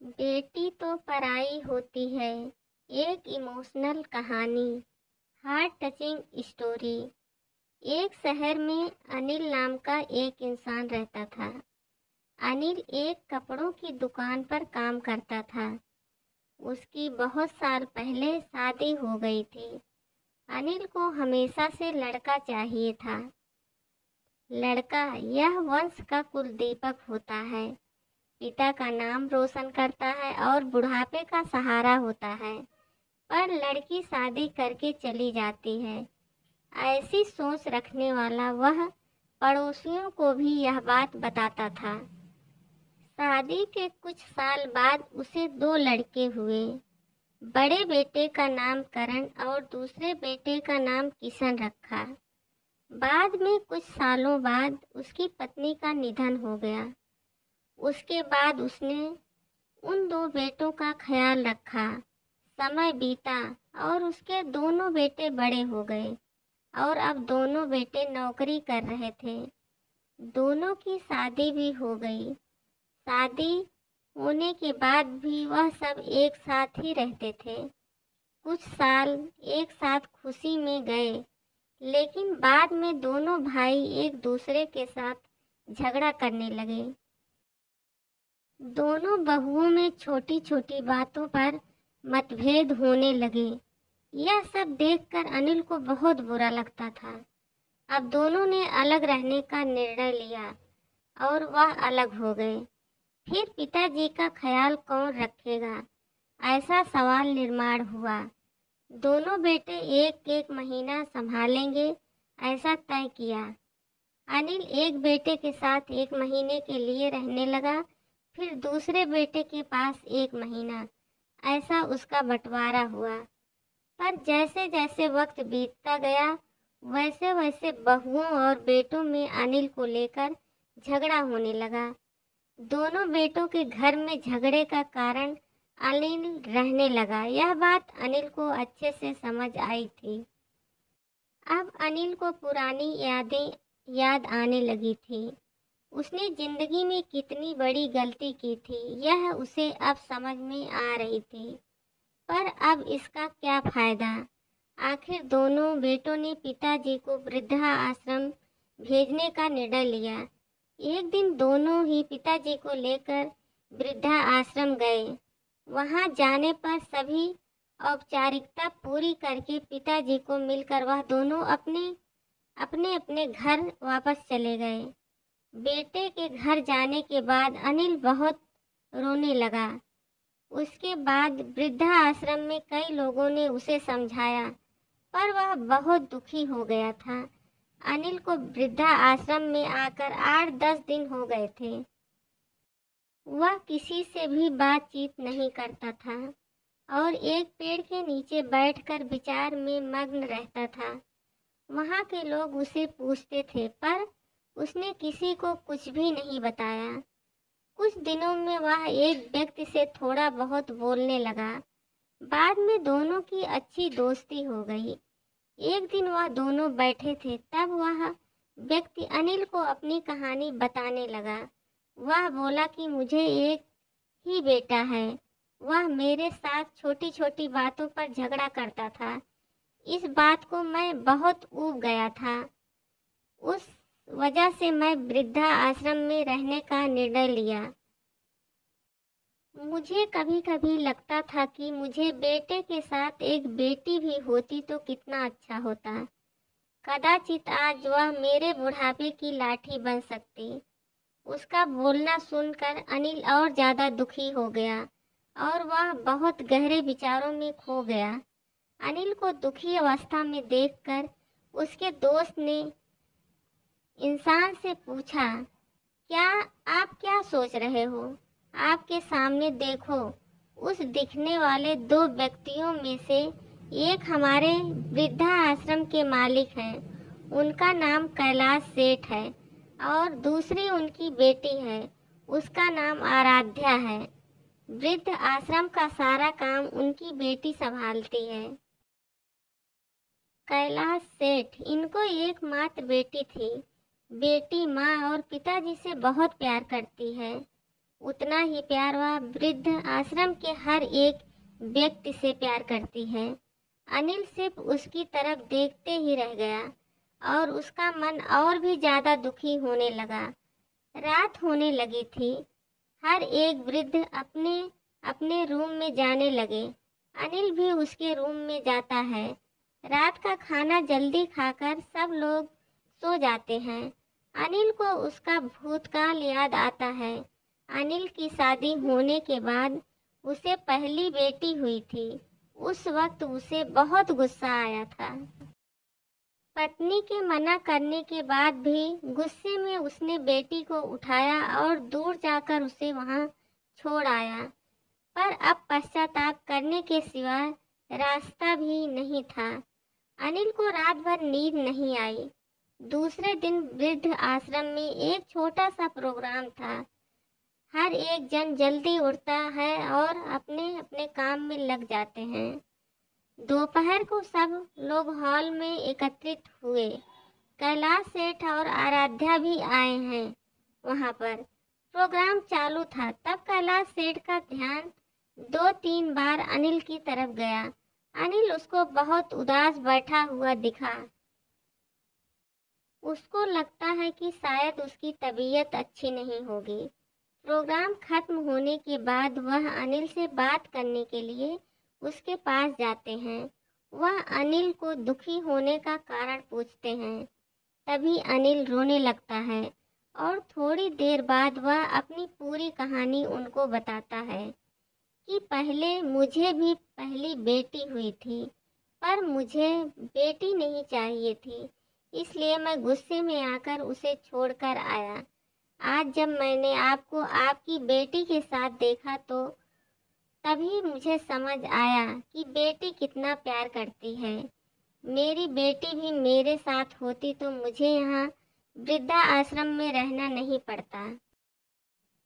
बेटी तो पराई होती है। एक इमोशनल कहानी, हार्ट टचिंग स्टोरी। एक शहर में अनिल नाम का एक इंसान रहता था। अनिल एक कपड़ों की दुकान पर काम करता था। उसकी बहुत साल पहले शादी हो गई थी। अनिल को हमेशा से लड़का चाहिए था। लड़का यह वंश का कुल दीपक होता है, पिता का नाम रोशन करता है और बुढ़ापे का सहारा होता है। पर लड़की शादी करके चली जाती है। ऐसी सोच रखने वाला वह पड़ोसियों को भी यह बात बताता था। शादी के कुछ साल बाद उसे दो लड़के हुए। बड़े बेटे का नाम करण और दूसरे बेटे का नाम किशन रखा। बाद में कुछ सालों बाद उसकी पत्नी का निधन हो गया। उसके बाद उसने उन दो बेटों का ख्याल रखा। समय बीता और उसके दोनों बेटे बड़े हो गए और अब दोनों बेटे नौकरी कर रहे थे। दोनों की शादी भी हो गई। शादी होने के बाद भी वह सब एक साथ ही रहते थे। कुछ साल एक साथ खुशी में गए, लेकिन बाद में दोनों भाई एक दूसरे के साथ झगड़ा करने लगे। दोनों बहुओं में छोटी छोटी बातों पर मतभेद होने लगे। यह सब देखकर अनिल को बहुत बुरा लगता था। अब दोनों ने अलग रहने का निर्णय लिया और वह अलग हो गए। फिर पिताजी का ख्याल कौन रखेगा, ऐसा सवाल निर्माण हुआ। दोनों बेटे एक एक महीना संभालेंगे, ऐसा तय किया। अनिल एक बेटे के साथ एक महीने के लिए रहने लगा, फिर दूसरे बेटे के पास एक महीना, ऐसा उसका बंटवारा हुआ। पर जैसे जैसे वक्त बीतता गया, वैसे वैसे बहुओं और बेटों में अनिल को लेकर झगड़ा होने लगा। दोनों बेटों के घर में झगड़े का कारण अनिल रहने लगा। यह बात अनिल को अच्छे से समझ आई थी। अब अनिल को पुरानी यादें याद आने लगी थी। उसने जिंदगी में कितनी बड़ी गलती की थी, यह उसे अब समझ में आ रही थी। पर अब इसका क्या फायदा। आखिर दोनों बेटों ने पिताजी को वृद्धा आश्रम भेजने का निर्णय लिया। एक दिन दोनों ही पिताजी को लेकर वृद्धा आश्रम गए। वहां जाने पर सभी औपचारिकता पूरी करके पिताजी को मिलकर वह दोनों अपने अपने अपने घर वापस चले गए। बेटे के घर जाने के बाद अनिल बहुत रोने लगा। उसके बाद वृद्धा आश्रम में कई लोगों ने उसे समझाया, पर वह बहुत दुखी हो गया था। अनिल को वृद्धा आश्रम में आकर 8-10 दिन हो गए थे। वह किसी से भी बातचीत नहीं करता था और एक पेड़ के नीचे बैठकर विचार में मग्न रहता था। वहाँ के लोग उसे पूछते थे, पर उसने किसी को कुछ भी नहीं बताया। कुछ दिनों में वह एक व्यक्ति से थोड़ा बहुत बोलने लगा। बाद में दोनों की अच्छी दोस्ती हो गई। एक दिन वह दोनों बैठे थे, तब वह व्यक्ति अनिल को अपनी कहानी बताने लगा। वह बोला कि मुझे एक ही बेटा है। वह मेरे साथ छोटी छोटी बातों पर झगड़ा करता था। इस बात को मैं बहुत ऊब गया था। उस वजह से मैं वृद्धा आश्रम में रहने का निर्णय लिया। मुझे कभी कभी लगता था कि मुझे बेटे के साथ एक बेटी भी होती तो कितना अच्छा होता। कदाचित आज वह मेरे बुढ़ापे की लाठी बन सकती। उसका बोलना सुनकर अनिल और ज़्यादा दुखी हो गया और वह बहुत गहरे विचारों में खो गया। अनिल को दुखी अवस्था में देखकर उसके दोस्त ने इंसान से पूछा, क्या आप क्या सोच रहे हो? आपके सामने देखो, उस दिखने वाले दो व्यक्तियों में से एक हमारे वृद्धा आश्रम के मालिक हैं। उनका नाम कैलाश सेठ है और दूसरी उनकी बेटी है, उसका नाम आराध्या है। वृद्ध आश्रम का सारा काम उनकी बेटी संभालती है। कैलाश सेठ, इनको एकमात्र बेटी थी। बेटी माँ और पिताजी से बहुत प्यार करती है। उतना ही प्यार वह वृद्ध आश्रम के हर एक व्यक्ति से प्यार करती है। अनिल सिर्फ उसकी तरफ देखते ही रह गया और उसका मन और भी ज़्यादा दुखी होने लगा। रात होने लगी थी। हर एक वृद्ध अपने अपने रूम में जाने लगे। अनिल भी उसके रूम में जाता है। रात का खाना जल्दी खाकर सब लोग सो जाते हैं। अनिल को उसका भूतकाल याद आता है। अनिल की शादी होने के बाद उसे पहली बेटी हुई थी। उस वक्त उसे बहुत गुस्सा आया था। पत्नी के मना करने के बाद भी गुस्से में उसने बेटी को उठाया और दूर जाकर उसे वहां छोड़ आया। पर अब पश्चाताप करने के सिवा रास्ता भी नहीं था। अनिल को रात भर नींद नहीं आई। दूसरे दिन वृद्ध आश्रम में एक छोटा सा प्रोग्राम था। हर एक जन जल्दी उठता है और अपने अपने काम में लग जाते हैं। दोपहर को सब लोग हॉल में एकत्रित हुए। कैलाश सेठ और आराध्या भी आए हैं। वहां पर प्रोग्राम चालू था तब कैलाश सेठ का ध्यान 2-3 बार अनिल की तरफ गया। अनिल उसको बहुत उदास बैठा हुआ दिखा। उसको लगता है कि शायद उसकी तबीयत अच्छी नहीं होगी। प्रोग्राम खत्म होने के बाद वह अनिल से बात करने के लिए उसके पास जाते हैं। वह अनिल को दुखी होने का कारण पूछते हैं। तभी अनिल रोने लगता है और थोड़ी देर बाद वह अपनी पूरी कहानी उनको बताता है कि पहले मुझे भी पहली बेटी हुई थी, पर मुझे बेटी नहीं चाहिए थी, इसलिए मैं गुस्से में आकर उसे छोड़कर आया। आज जब मैंने आपको आपकी बेटी के साथ देखा तो तभी मुझे समझ आया कि बेटी कितना प्यार करती है। मेरी बेटी भी मेरे साथ होती तो मुझे यहाँ वृद्धा आश्रम में रहना नहीं पड़ता।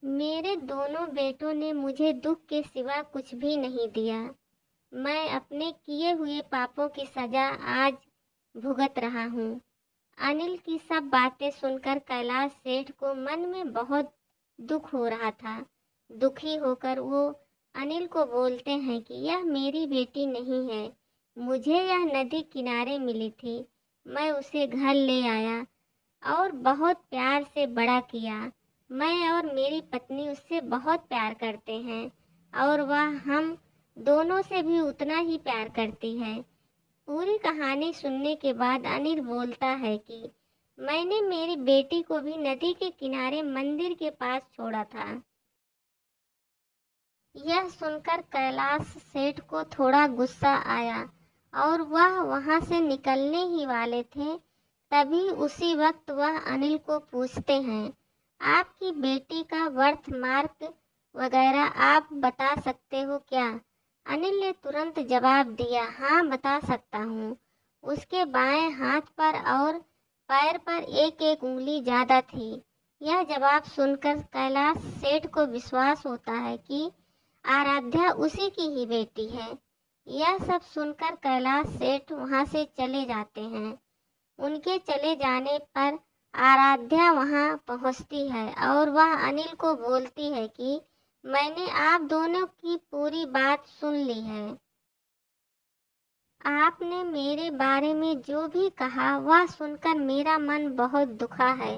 मेरे दोनों बेटों ने मुझे दुख के सिवा कुछ भी नहीं दिया। मैं अपने किए हुए पापों की सजा आज भुगत रहा हूँ। अनिल की सब बातें सुनकर कैलाश सेठ को मन में बहुत दुख हो रहा था। दुखी होकर वो अनिल को बोलते हैं कि यह मेरी बेटी नहीं है, मुझे यह नदी किनारे मिली थी। मैं उसे घर ले आया और बहुत प्यार से बड़ा किया। मैं और मेरी पत्नी उससे बहुत प्यार करते हैं और वह हम दोनों से भी उतना ही प्यार करती है। पूरी कहानी सुनने के बाद अनिल बोलता है कि मैंने मेरी बेटी को भी नदी के किनारे मंदिर के पास छोड़ा था। यह सुनकर कैलाश सेठ को थोड़ा गुस्सा आया और वह वहां से निकलने ही वाले थे। तभी उसी वक्त वह अनिल को पूछते हैं, आपकी बेटी का बर्थ मार्क वगैरह आप बता सकते हो क्या? अनिल ने तुरंत जवाब दिया, हाँ बता सकता हूँ। उसके बाएं हाथ पर और पैर पर एक एक उंगली ज़्यादा थी। यह जवाब सुनकर कैलाश सेठ को विश्वास होता है कि आराध्या उसी की ही बेटी है। यह सब सुनकर कैलाश सेठ वहाँ से चले जाते हैं। उनके चले जाने पर आराध्या वहाँ पहुँचती है और वह अनिल को बोलती है कि मैंने आप दोनों की पूरी बात सुन ली है। आपने मेरे बारे में जो भी कहा वह सुनकर मेरा मन बहुत दुखा है।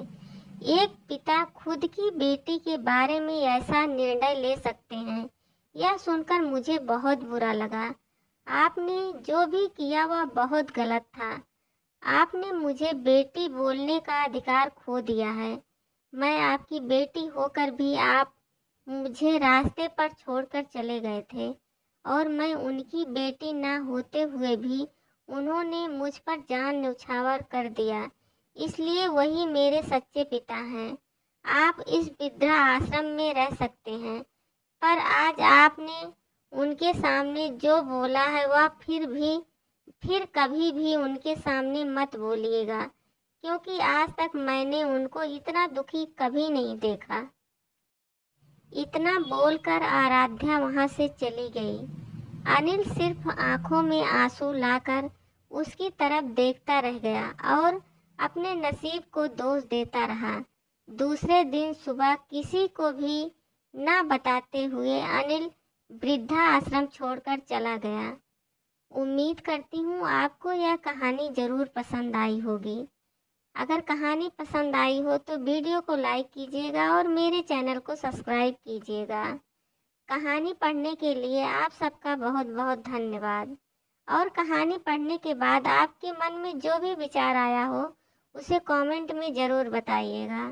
एक पिता खुद की बेटी के बारे में ऐसा निर्णय ले सकते हैं, यह सुनकर मुझे बहुत बुरा लगा। आपने जो भी किया वह बहुत गलत था। आपने मुझे बेटी बोलने का अधिकार खो दिया है। मैं आपकी बेटी होकर भी आप मुझे रास्ते पर छोड़कर चले गए थे और मैं उनकी बेटी ना होते हुए भी उन्होंने मुझ पर जान न्यौछावर कर दिया, इसलिए वही मेरे सच्चे पिता हैं। आप इस वृद्धा आश्रम में रह सकते हैं, पर आज आपने उनके सामने जो बोला है वह फिर कभी भी उनके सामने मत बोलिएगा, क्योंकि आज तक मैंने उनको इतना दुखी कभी नहीं देखा। इतना बोलकर आराध्या वहां से चली गई। अनिल सिर्फ आंखों में आंसू लाकर उसकी तरफ देखता रह गया और अपने नसीब को दोष देता रहा। दूसरे दिन सुबह किसी को भी ना बताते हुए अनिल वृद्धा आश्रम छोड़कर चला गया। उम्मीद करती हूँ आपको यह कहानी ज़रूर पसंद आई होगी। अगर कहानी पसंद आई हो तो वीडियो को लाइक कीजिएगा और मेरे चैनल को सब्सक्राइब कीजिएगा। कहानी पढ़ने के लिए आप सबका बहुत बहुत धन्यवाद। और कहानी पढ़ने के बाद आपके मन में जो भी विचार आया हो उसे कमेंट में ज़रूर बताइएगा।